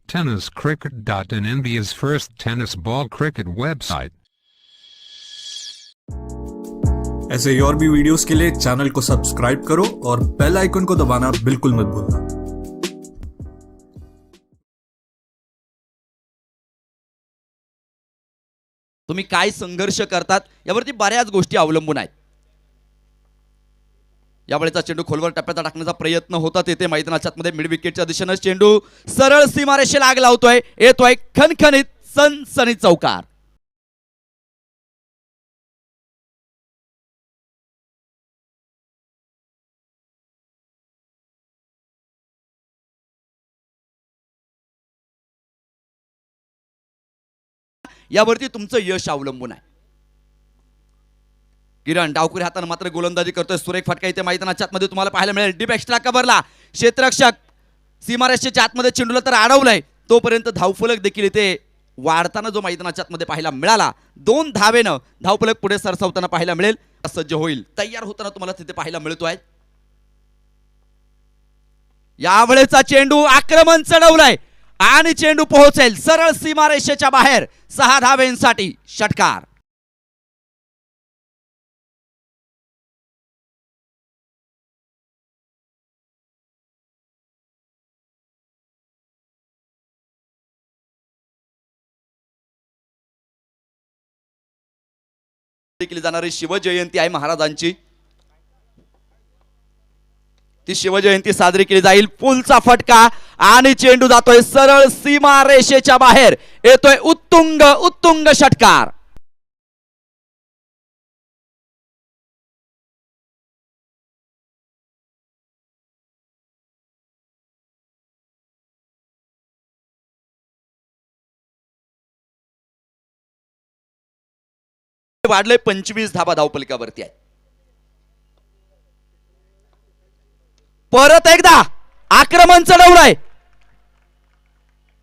tenniscricket.in, India's first tennis ball cricket website. ऐसे ही और भी वीडियोस के लिए चैनल को सब्सक्राइब करो और बेल आइकन को दबाना बिल्कुल मत भूलना। तुम्ही काय संघर्ष करतात यावरती बऱ्याच गोष्टी अवलंबून आहेत। यावेळेचा चेंडू खोलवर टप्प्याचा टाकण्याचा प्रयत्न होता तेथे मैदानाच्या आतमध्ये मिड विकेटच्या दिशेने चेंडू सरळ सीमारेषेला आग लावतोय, येतोय खणखणीत सनसनीत चौकार। यावरती तुमचं यश अवलंबून आहे। किरण डावखुरी हाताने मात्र गोलंदाजी करतोय, सुरेख फटका इथे मैदानाच्या आतमध्ये तुम्हाला पाहायला मिळेल। डीप एक्स्ट्रा कव्हरला क्षेत्ररक्षक सीमारेषेच्या आतमध्ये चेंडूला तर अडवलंय, तोपर्यंत धावफलक देखील इथे वाढताना जो मैदानाच्या आतमध्ये पाहायला मिळाला। 2 धावेनं धावफलक पुढे सरसावताना पाहायला मिळेल, सज्ज होईल तयार होताना तुम्हाला तिथे पाहायला मिळतोय। यावेळेचा चेंडू आक्रमण चढवलाय आणि चेंडू पोहोचेल सरळ सीमारेषेच्या बाहेर 6 धावेंसाठी षटकार। केली जाणारी शिवजयंती आहे महाराजांची, ती शिवजयंती साजरी केली जाईल। पुलचा फटका आणि चेंडू जातोय सरळ सीमारेषेच्या बाहेर, येतोय उत्तुंग उत्तुंग षटकार। वाढले 25 धाबा धावपलिकावरती आहे। परत एकदा आक्रमण चढवलंय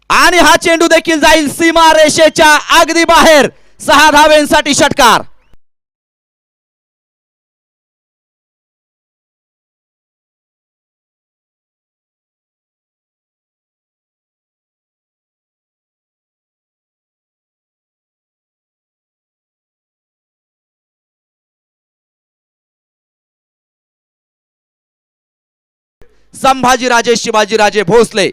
आणि हा चेंडू देखील जाईल सीमारेषेच्या अगदी बाहेर 6 धावेंसाठी षटकार। संभाजीराजे शिवाजीराजे भोसले,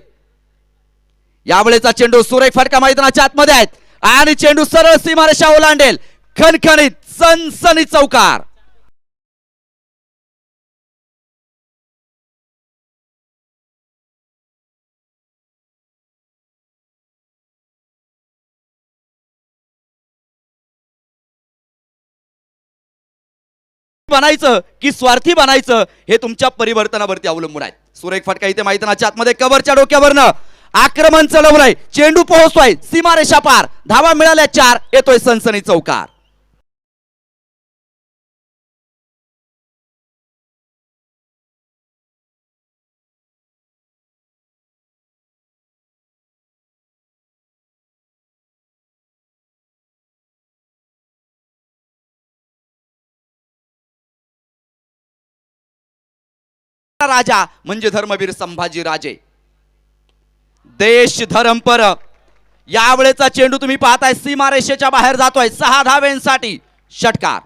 यावेळेचा चेंडू सुरेख फटका मैदानाच्या आतमध्ये आहेत आणि चेंडू सरळ सीमारेषा ओलांडेल, खणखणीत सनसनीत चौकार। बनायचं की स्वार्थी बनायचं हे तुमच्या परिवर्तनावरती अवलंबून आहे। सुरेख फटका इथे मैदानाच्या आतमध्ये कव्हरच्या डोक्यावरनं आक्रमण चढवलंय, चेंडू पोहोचतोय सीमारेषा पार, धावा मिळाल्या 4, येतोय सनसनीत चौकार। राजा म्हणजे धर्मवीर संभाजी राजे, देश धर्मपर। यावेळेचा चेंडू तुम्ही पाहताय सीमारेषेच्या बाहेर जातोय, 6 धावेंसाठी षटकार।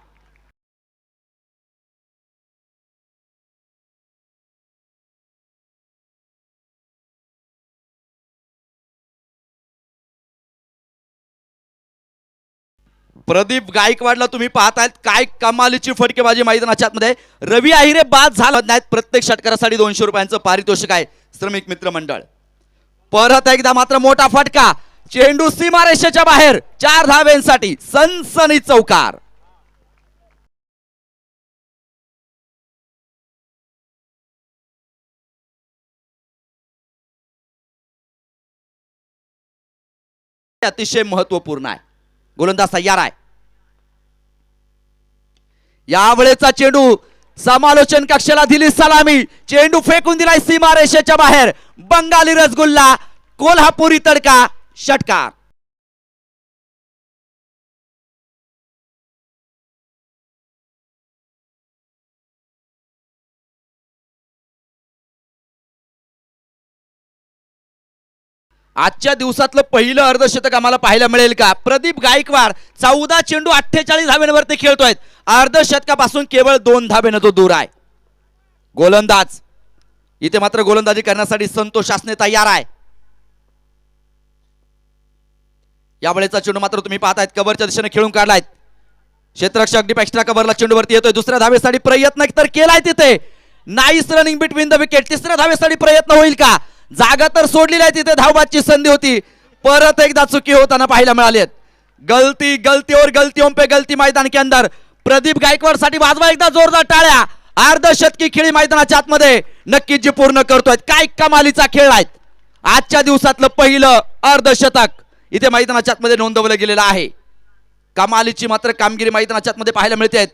प्रदीप गायकवाडला तुम्ही पाहतायत, काय कमालीची फटकेबाजी मैदानाच्या आतमध्ये। रवी आहिरे बाद झाला नाहीत, प्रत्येक षटकारासाठी 200 रुपयांचं पारितोषिक आहे श्रमिक मित्र मंडळ। परत एकदा मात्र मोठा फटका, चेंडू सीमारेषेच्या बाहेर 4 धावेंसाठी सनसनीत चौकार। अतिशय महत्वपूर्ण आहे, गोलंदाज तयार आहे। यावेळेचा चेंडू समालोचन कक्षाला दिली सलामी, चेंडू फेकून दिलाय सीमारेषेच्या बाहेर, बंगाली रसगुल्ला, कोल्हापुरी तडका, षटकार। आजच्या दिवसातलं पहिलं अर्धशतक आम्हाला पाहायला मिळेल का? प्रदीप गायकवाड 14 चेंडू 48 धाब्यांवरती खेळतोय. अर्धशतकापासून केवळ 2 धाब्यानं तो दूर आहे. गोलंदाज इथे मात्र गोलंदाजी करण्यासाठी संतोष शासने तयार आहे. या वेळेचा चेंडू मात्र तुम्ही पाहतायत कव्हरच्या दिशेने खेळून काढलाय. क्षेत्ररक्षक डीप एक्स्ट्रा कव्हरला चेंडूवरती येतोय. दुसऱ्या धावेसाठी प्रयत्न तर केलाय तिथे. Nice running between the wicket. तिसऱ्या धावेसाठी प्रयत्न होईल का? जागा तर सोडलेली आहे, तिथे धावबादची संधी होती. परत एकदा चुकी होताना पाहायला मिळाली. गलती गलती और गलतियों पे गलती मैदान के अंदर. प्रदीप गायकवाड साठी वाजवा एकदा जोरदार टाळ्या. अर्धशतकी खेळी मैदानाच्या आतमध्ये नक्कीच जी पूर्ण करतोय. काय कमालीचा खेळ आहे. आजच्या दिवसातलं पहिलं अर्धशतक इथे मैदानाच्या आतमध्ये नोंदवलं गेलेलं आहे. कमालीची मात्र कामगिरी मैदानाच्या आतमध्ये पाहायला मिळते.